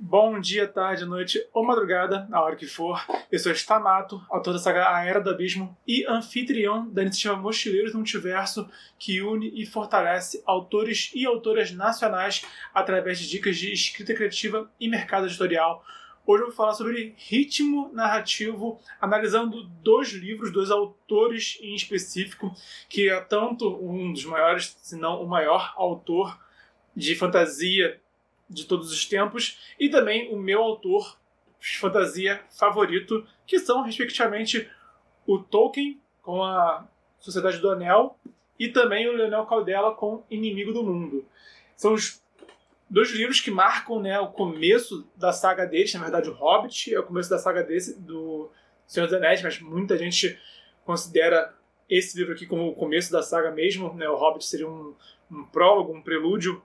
Bom dia, tarde, noite ou madrugada, a hora que for. Eu sou Stamato, autor da saga A Era do Abismo e anfitrião da iniciativa Mochileiros do Multiverso, que une e fortalece autores e autoras nacionais através de dicas de escrita criativa e mercado editorial. Hoje eu vou falar sobre ritmo narrativo, analisando dois livros, dois autores em específico, que é tanto um dos maiores, se não o maior autor de fantasia de todos os tempos, e também o meu autor de fantasia favorito, que são, respectivamente, o Tolkien, com a Sociedade do Anel, e também o Leonel Caldela, com Inimigo do Mundo. São os dois livros que marcam, né, o começo da saga deles. Na verdade, o Hobbit é o começo da saga do Senhor dos Anéis, mas muita gente considera esse livro aqui como o começo da saga mesmo, né? O Hobbit seria um prólogo, um prelúdio.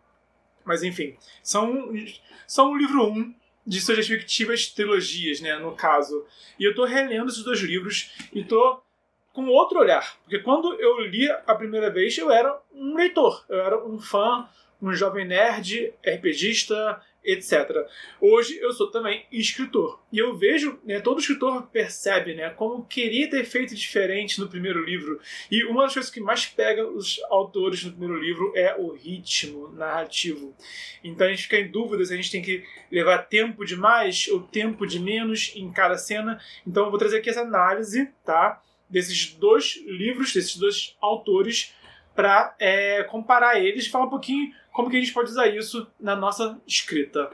Mas enfim, são o livro 1 de suas respectivas trilogias, né, no caso. E eu estou relendo esses dois livros e estou com outro olhar. Porque quando eu li a primeira vez, eu era um leitor, eu era um fã, um jovem nerd, RPGista, etc. Hoje eu sou também escritor. E eu vejo, né, todo escritor percebe, né, como queria ter feito diferente no primeiro livro. E uma das coisas que mais pega os autores no primeiro livro é o ritmo narrativo. Então a gente fica em dúvida se a gente tem que levar tempo de mais ou tempo de menos em cada cena. Então eu vou trazer aqui essa análise, tá, desses dois livros, desses dois autores, para comparar eles e falar um pouquinho como que a gente pode usar isso na nossa escrita.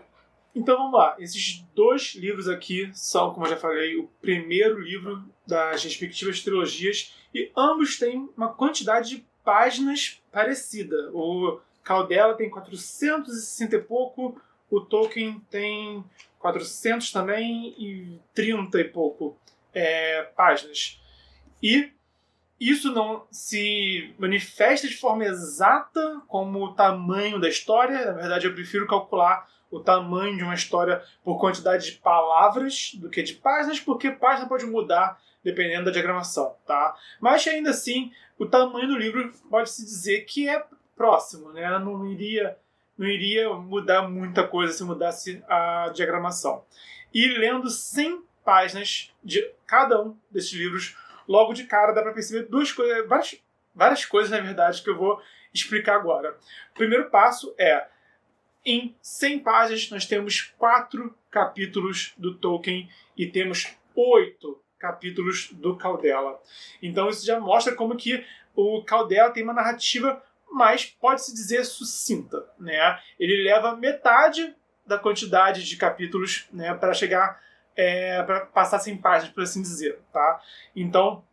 Então vamos lá, esses dois livros aqui são, como eu já falei, o primeiro livro das respectivas trilogias, e ambos têm uma quantidade de páginas parecida. O Caldela tem 460 e pouco, o Tolkien tem 400 também e 30 e pouco páginas. E isso não se manifesta de forma exata como o tamanho da história. Na verdade, eu prefiro calcular o tamanho de uma história por quantidade de palavras do que de páginas, porque página pode mudar dependendo da diagramação, tá? Mas ainda assim, o tamanho do livro pode-se dizer que é próximo, né? Não iria mudar muita coisa se mudasse a diagramação. E lendo 100 páginas de cada um desses livros, logo de cara dá para perceber várias coisas, na verdade, que eu vou explicar agora. O primeiro passo é, em 100 páginas, nós temos 4 capítulos do Tolkien e temos 8 capítulos do Caldela. Então isso já mostra como que o Caldela tem uma narrativa mais, pode-se dizer, sucinta, né? Ele leva metade da quantidade de capítulos, né, para chegar para passar 100 páginas, por assim dizer, tá? Então,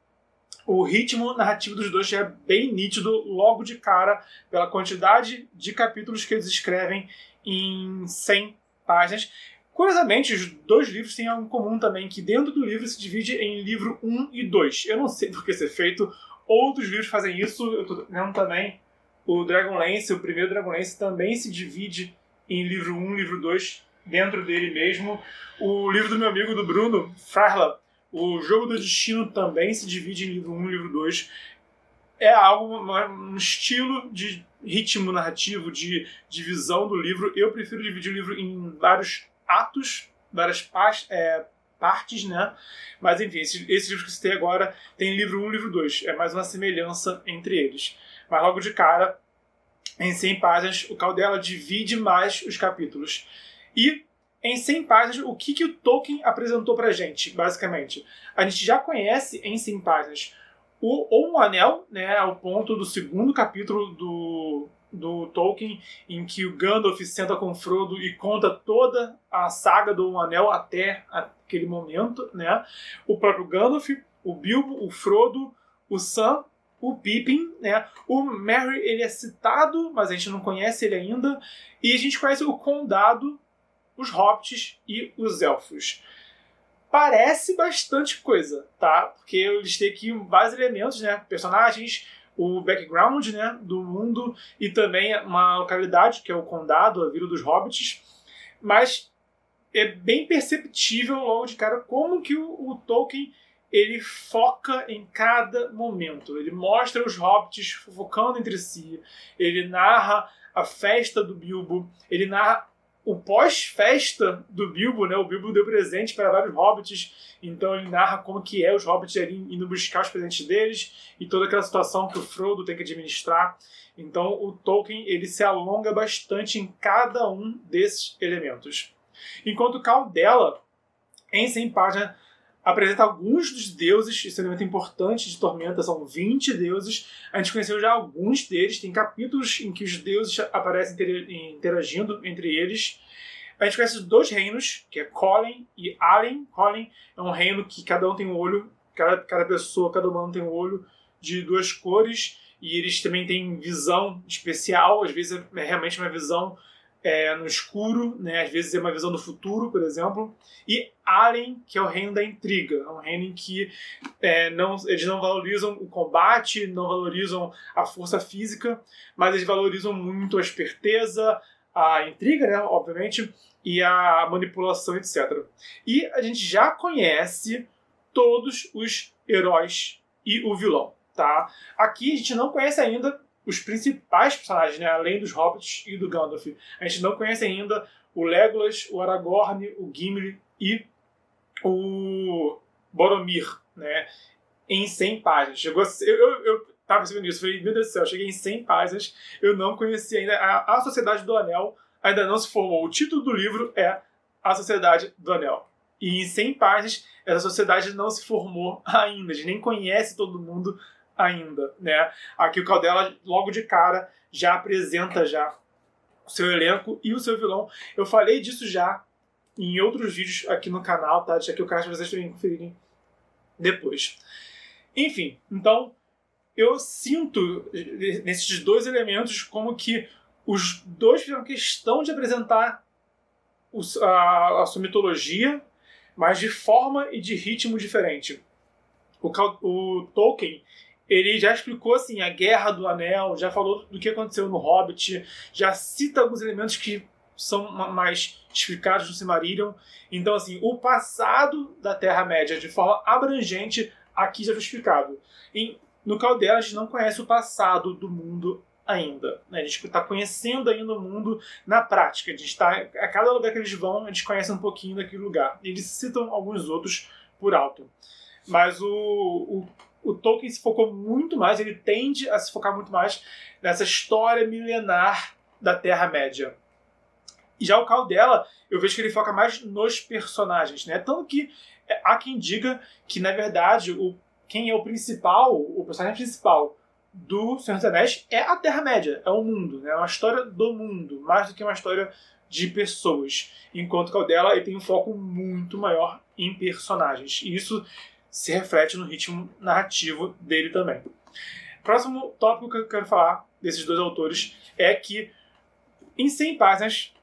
o ritmo narrativo dos dois já é bem nítido logo de cara pela quantidade de capítulos que eles escrevem em 100 páginas. Curiosamente, os dois livros têm algo em comum também, que dentro do livro se divide em livro 1 e 2. Eu não sei por que isso é feito, outros livros fazem isso. Eu estou lendo também o Dragonlance, o primeiro Dragonlance também se divide em livro 1 e livro 2, dentro dele mesmo. O livro do meu amigo, do Bruno Frarla, O Jogo do Destino, também se divide em livro 1 e livro 2. É algo, um estilo de ritmo narrativo, de divisão do livro. Eu prefiro dividir o livro em vários atos, várias partes, né? Mas enfim, esse livro que eu citei agora tem livro 1 e livro 2. É mais uma semelhança entre eles. Mas logo de cara, em 100 páginas, o Caldela divide mais os capítulos. E em 100 páginas, o que o Tolkien apresentou pra gente, basicamente? A gente já conhece em 100 páginas o Anel, né, ao ponto do segundo capítulo do Tolkien, em que o Gandalf senta com o Frodo e conta toda a saga do Anel até aquele momento, né? O próprio Gandalf, o Bilbo, o Frodo, o Sam, o Pippin, né? O Merry, ele é citado, mas a gente não conhece ele ainda. E a gente conhece o Condado, os Hobbits e os Elfos. Parece bastante coisa, tá? Porque eu listei aqui vários elementos, né? Personagens, o background, né, do mundo e também uma localidade, que é o Condado, a Vila dos Hobbits. Mas é bem perceptível logo de cara como que o Tolkien ele foca em cada momento. Ele mostra os Hobbits fofocando entre si, ele narra a festa do Bilbo, ele narra o pós-festa do Bilbo, né? O Bilbo deu presente para vários hobbits, então ele narra como que é os hobbits ali indo buscar os presentes deles e toda aquela situação que o Frodo tem que administrar. Então o Tolkien ele se alonga bastante em cada um desses elementos. Enquanto o Caldela, em 100 páginas, apresenta alguns dos deuses, esse é um elemento importante de Tormenta, são 20 deuses. A gente conheceu já alguns deles, tem capítulos em que os deuses aparecem interagindo entre eles. A gente conhece 2 reinos, que é Colin e Alen. Colin é um reino que cada um tem um olho, cada pessoa, cada humano tem um olho de 2 cores, e eles também têm visão especial, às vezes é realmente uma visão no escuro, né? Às vezes é uma visão do futuro, por exemplo. E Aren, que é o reino da intriga, é um reino em que eles não valorizam o combate, não valorizam a força física, mas eles valorizam muito a esperteza, a intriga, né? Obviamente, e a manipulação, etc. E a gente já conhece todos os heróis e o vilão, tá? Aqui a gente não conhece ainda os principais personagens, né? Além dos Hobbits e do Gandalf. A gente não conhece ainda o Legolas, o Aragorn, o Gimli e o Boromir, né? Em 100 páginas. Chegou a ser, eu tava percebendo isso, falei, meu Deus do céu, eu cheguei em 100 páginas, eu não conhecia ainda. A Sociedade do Anel ainda não se formou. O título do livro é A Sociedade do Anel. E em 100 páginas, essa sociedade não se formou ainda. A gente nem conhece todo mundo ainda, né? Aqui o Caldela, logo de cara, já apresenta já o seu elenco e o seu vilão. Eu falei disso já em outros vídeos aqui no canal, tá? Deixa aqui o card para vocês também conferirem depois. Enfim, então eu sinto nesses 2 elementos como que os 2 fizeram questão de apresentar a sua mitologia, mas de forma e de ritmo diferente. O Tolkien, ele já explicou assim, a Guerra do Anel, já falou do que aconteceu no Hobbit, já cita alguns elementos que são mais explicados no Silmarillion. Então, assim, o passado da Terra-média, de forma abrangente, aqui já foi explicado. No Caldela, a gente não conhece o passado do mundo ainda, né? A gente está conhecendo ainda o mundo na prática. A cada lugar que eles vão, a gente conhece um pouquinho daquele lugar. Eles citam alguns outros por alto. Mas o Tolkien se focou muito mais, ele tende a se focar muito mais nessa história milenar da Terra-média. E já o Caldela, eu vejo que ele foca mais nos personagens, né? Tanto que há quem diga que, na verdade, quem é o personagem principal do Senhor dos Anéis é a Terra-média, é o mundo, né? É uma história do mundo, mais do que uma história de pessoas. Enquanto o Caldela ele tem um foco muito maior em personagens. E isso se reflete no ritmo narrativo dele também. Próximo tópico que eu quero falar desses 2 autores é que em 100 páginas,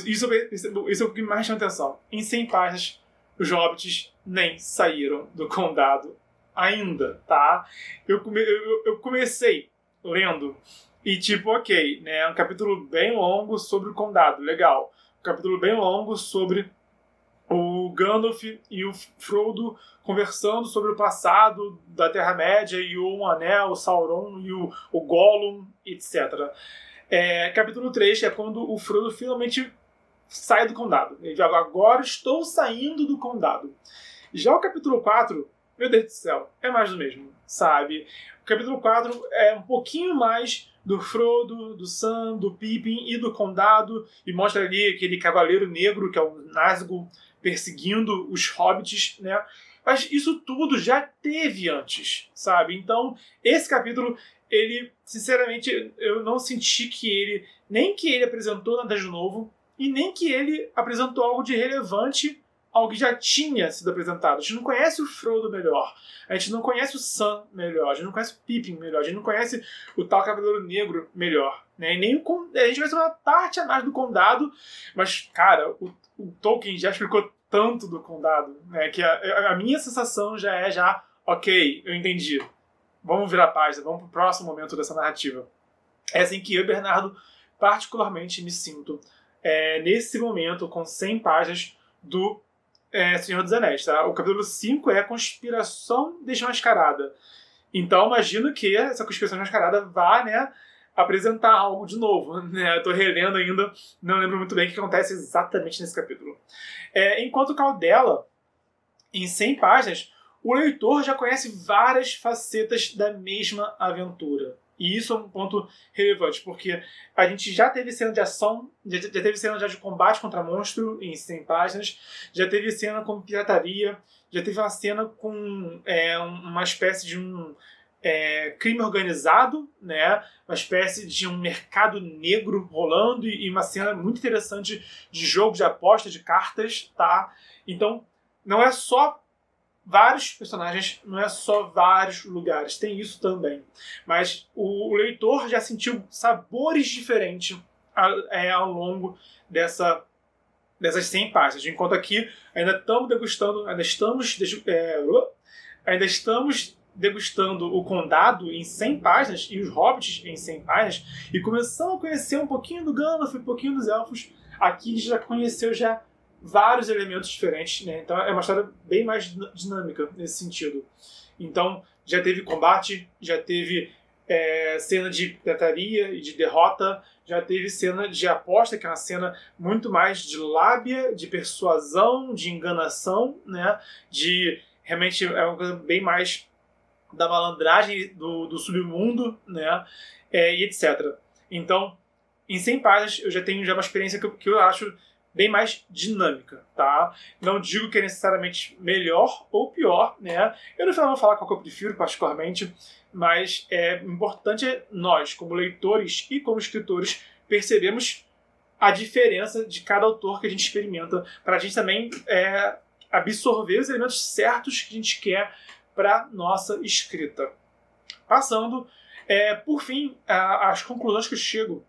isso é o que mais chama atenção, em 100 páginas os hobbits nem saíram do condado ainda, tá? Eu comecei lendo e tipo, ok, né, um capítulo bem longo sobre o condado, legal. Um capítulo bem longo sobre o Gandalf e o Frodo conversando sobre o passado da Terra-média e o Anel, o Sauron e o Gollum, etc. Capítulo 3 é quando o Frodo finalmente sai do condado. Ele fala, agora estou saindo do condado. Já o capítulo 4, meu Deus do céu, é mais do mesmo, sabe? O capítulo 4 é um pouquinho mais do Frodo, do Sam, do Pippin e do condado, e mostra ali aquele cavaleiro negro, que é o Nazgûl, perseguindo os hobbits, né? Mas isso tudo já teve antes, sabe? Então, esse capítulo, ele, sinceramente, eu não senti nem que ele apresentou nada de novo, e nem que ele apresentou algo de relevante ao que já tinha sido apresentado. A gente não conhece o Frodo melhor, a gente não conhece o Sam melhor, a gente não conhece o Pippin melhor, a gente não conhece o tal Cavaleiro Negro melhor, né? E nem a gente vai ser uma parte a mais do condado, mas, cara, o Tolkien já explicou tanto do condado, né, que a minha sensação já é ok, eu entendi. Vamos virar a página, vamos pro próximo momento dessa narrativa. É assim que eu, Bernardo, particularmente me sinto nesse momento, com 100 páginas do Senhor dos Anéis. Tá? O capítulo 5 é a Conspiração Desmascarada. Então, imagino que essa Conspiração Desmascarada vá, né, apresentar algo de novo, né? Eu tô relendo ainda, não lembro muito bem o que acontece exatamente nesse capítulo. Enquanto Caldela, em 100 páginas, o leitor já conhece várias facetas da mesma aventura. E isso é um ponto relevante, porque a gente já teve cena de ação, já teve cena já de combate contra monstro em 100 páginas, já teve cena com pirataria, já teve uma cena com uma espécie de crime organizado, né? Uma espécie de um mercado negro rolando e uma cena muito interessante de jogo de aposta, de cartas, tá? Então, não é só vários personagens, não é só vários lugares, tem isso também. Mas o leitor já sentiu sabores diferentes ao longo dessas 100 páginas. Enquanto aqui ainda estamos degustando, ainda estamos degustando o Condado em 100 páginas e os Hobbits em 100 páginas e começamos a conhecer um pouquinho do Gandalf, um pouquinho dos Elfos. Aqui a gente já conheceu vários elementos diferentes, né? Então é uma história bem mais dinâmica nesse sentido. Então já teve combate, já teve cena de pirataria e de derrota, já teve cena de aposta, que é uma cena muito mais de lábia, de persuasão, de enganação, né? Realmente é uma coisa bem mais da malandragem do submundo, né? E etc. Então, em 100 páginas eu já tenho uma experiência que eu acho bem mais dinâmica, tá? Não digo que é necessariamente melhor ou pior, né? Eu no final vou falar qual que eu prefiro particularmente, mas é importante nós, como leitores e como escritores, percebemos a diferença de cada autor que a gente experimenta, para a gente também absorver os elementos certos que a gente quer para nossa escrita. Passando, por fim, as conclusões que eu chego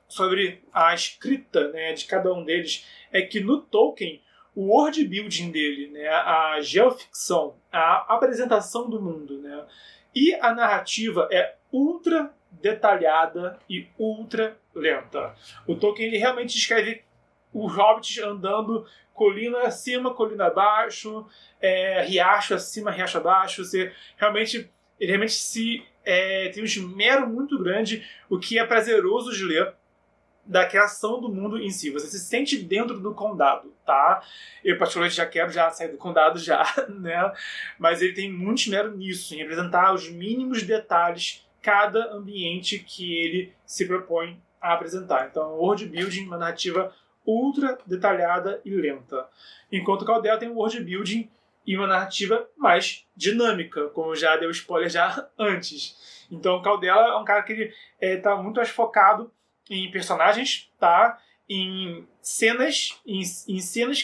sobre a escrita, né, de cada um deles é que no Tolkien o world building dele, né, a geoficção, a apresentação do mundo, né, e a narrativa é ultra detalhada e ultra lenta. O Tolkien ele realmente escreve os hobbits andando colina acima, colina abaixo, riacho acima, riacho abaixo. Ele realmente tem um esmero muito grande, o que é prazeroso de ler, da criação do mundo em si. Você se sente dentro do condado, tá? Eu particularmente já quero sair do condado já, né? Mas ele tem muito esmero nisso, em representar os mínimos detalhes cada ambiente que ele se propõe a apresentar. Então, world building, uma narrativa ultra detalhada e lenta. Enquanto Caldela tem um world building e uma narrativa mais dinâmica, como já deu spoiler já antes. Então, Caldela é um cara que ele está muito mais focado em personagens, tá? Em cenas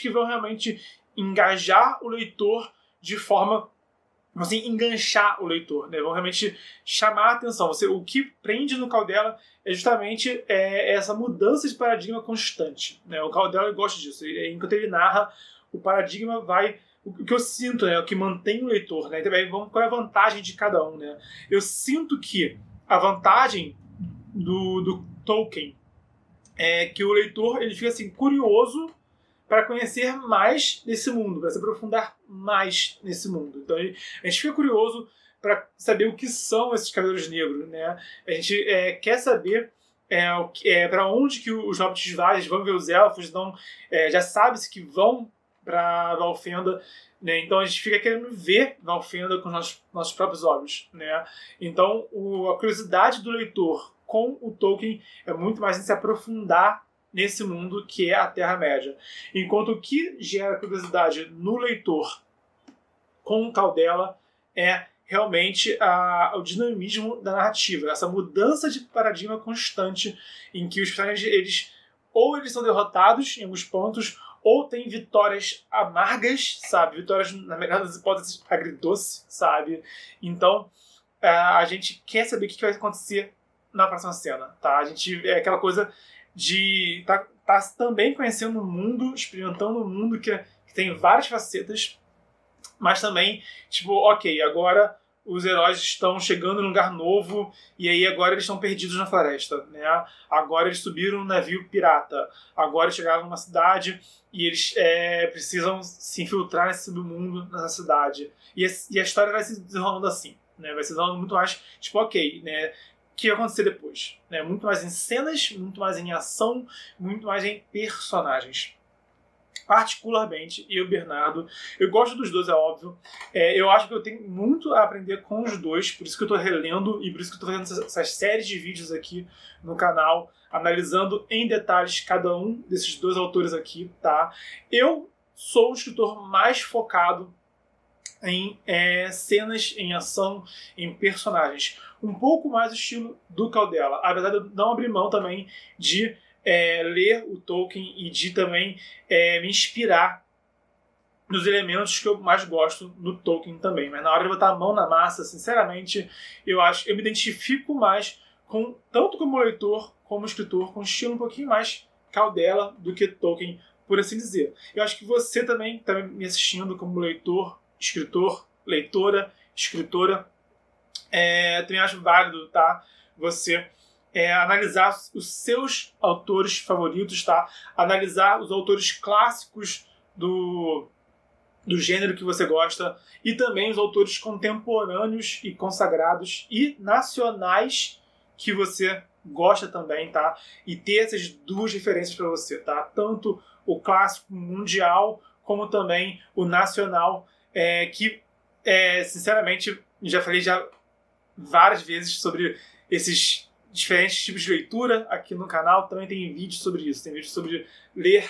que vão realmente engajar o leitor de forma, assim, enganchar o leitor, né? Vão realmente chamar a atenção. O que prende no Caldela é justamente essa mudança de paradigma constante, né? O Caldela gosta disso. Enquanto ele narra, o paradigma vai... O que eu sinto, né? O que mantém o leitor, né? Então, qual é a vantagem de cada um, né? Eu sinto que a vantagem do Tolkien é que o leitor ele fica assim, curioso para conhecer mais desse mundo, para se aprofundar mais nesse mundo. Então a gente fica curioso para saber o que são esses Cavaleiros Negros, né? A gente quer saber para onde que os hobbits vão ver os elfos, então já sabe-se que vão para Valfenda, né? Então a gente fica querendo ver Valfenda com os nossos próprios olhos, né? Então a curiosidade do leitor com o Tolkien é muito mais em se aprofundar nesse mundo que é a Terra-média. Enquanto o que gera curiosidade no leitor com o Caldela é realmente o dinamismo da narrativa, essa mudança de paradigma constante em que os personagens eles são derrotados em alguns pontos ou tem vitórias amargas, sabe? Vitórias, na melhor das hipóteses, agridoce, sabe? Então, a gente quer saber o que vai acontecer na próxima cena, tá? A gente aquela coisa de tá também conhecendo o mundo, experimentando um mundo que tem várias facetas, mas também, tipo, ok, agora os heróis estão chegando num lugar novo e aí agora eles estão perdidos na floresta, né? Agora eles subiram um navio pirata, agora eles chegaram numa cidade e eles precisam se infiltrar nesse submundo, nessa cidade. E a história vai se desenrolando assim, né? Vai se desenrolando muito mais, tipo, ok, né? que vai acontecer depois. Né? Muito mais em cenas, muito mais em ação, muito mais em personagens. Particularmente, eu, Bernardo, eu gosto dos dois, é óbvio. Eu acho que eu tenho muito a aprender com os dois, por isso que eu estou relendo e por isso que eu estou fazendo essas séries de vídeos aqui no canal, analisando em detalhes cada um desses dois autores aqui, tá? Eu sou um escritor mais focado em cenas, em ação, em personagens. Um pouco mais o estilo do Caldela, apesar de eu não abrir mão também de ler o Tolkien e de também me inspirar nos elementos que eu mais gosto no Tolkien também. Mas na hora de botar a mão na massa, sinceramente, eu me identifico mais tanto como leitor como escritor, com um estilo um pouquinho mais Caldela do que Tolkien, por assim dizer. Eu acho que você também está me assistindo como leitor, escritor, leitora, escritora, também acho válido, tá? Você analisar os seus autores favoritos, tá? Analisar os autores clássicos do gênero que você gosta e também os autores contemporâneos e consagrados e nacionais que você gosta também, tá? E ter essas duas referências para você, tá? Tanto o clássico mundial como também o nacional, que sinceramente já falei várias vezes sobre esses diferentes tipos de leitura aqui no canal. Também tem vídeos sobre isso, tem vídeos sobre ler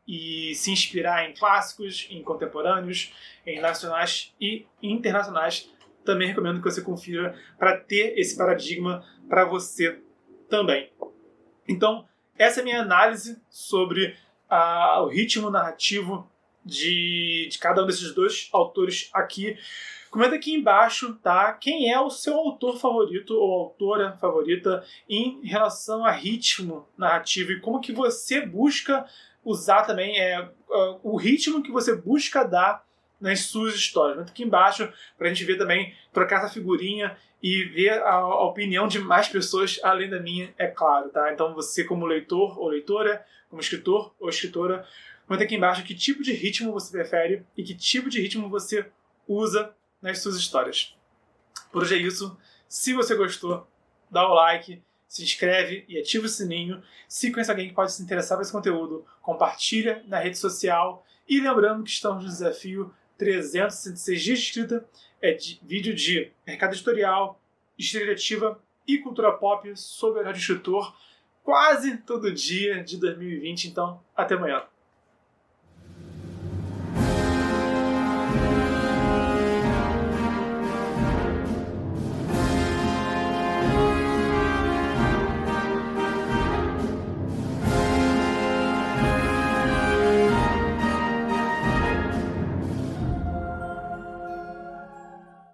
e se inspirar em clássicos, em contemporâneos, em nacionais e internacionais. Também recomendo que você confira para ter esse paradigma para você também. Então, essa é a minha análise sobre o ritmo narrativo de cada um desses dois autores aqui. Comenta aqui embaixo, tá? Quem é o seu autor favorito ou autora favorita em relação a ritmo narrativo e como que você busca usar também o ritmo que você busca dar nas suas histórias. Comenta aqui embaixo pra gente ver também, trocar essa figurinha e ver a opinião de mais pessoas além da minha, é claro, tá? Então você como leitor ou leitora, como escritor ou escritora, comenta aqui embaixo que tipo de ritmo você prefere e que tipo de ritmo você usa nas suas histórias. Por hoje é isso. Se você gostou, dá o like, se inscreve e ativa o sininho. Se conhece alguém que pode se interessar por esse conteúdo, compartilha na rede social. E lembrando que estamos no desafio 366 dias de escrita, vídeo de mercado editorial, escrita criativa e cultura pop sobre o escritor, quase todo dia de 2020. Então, até amanhã.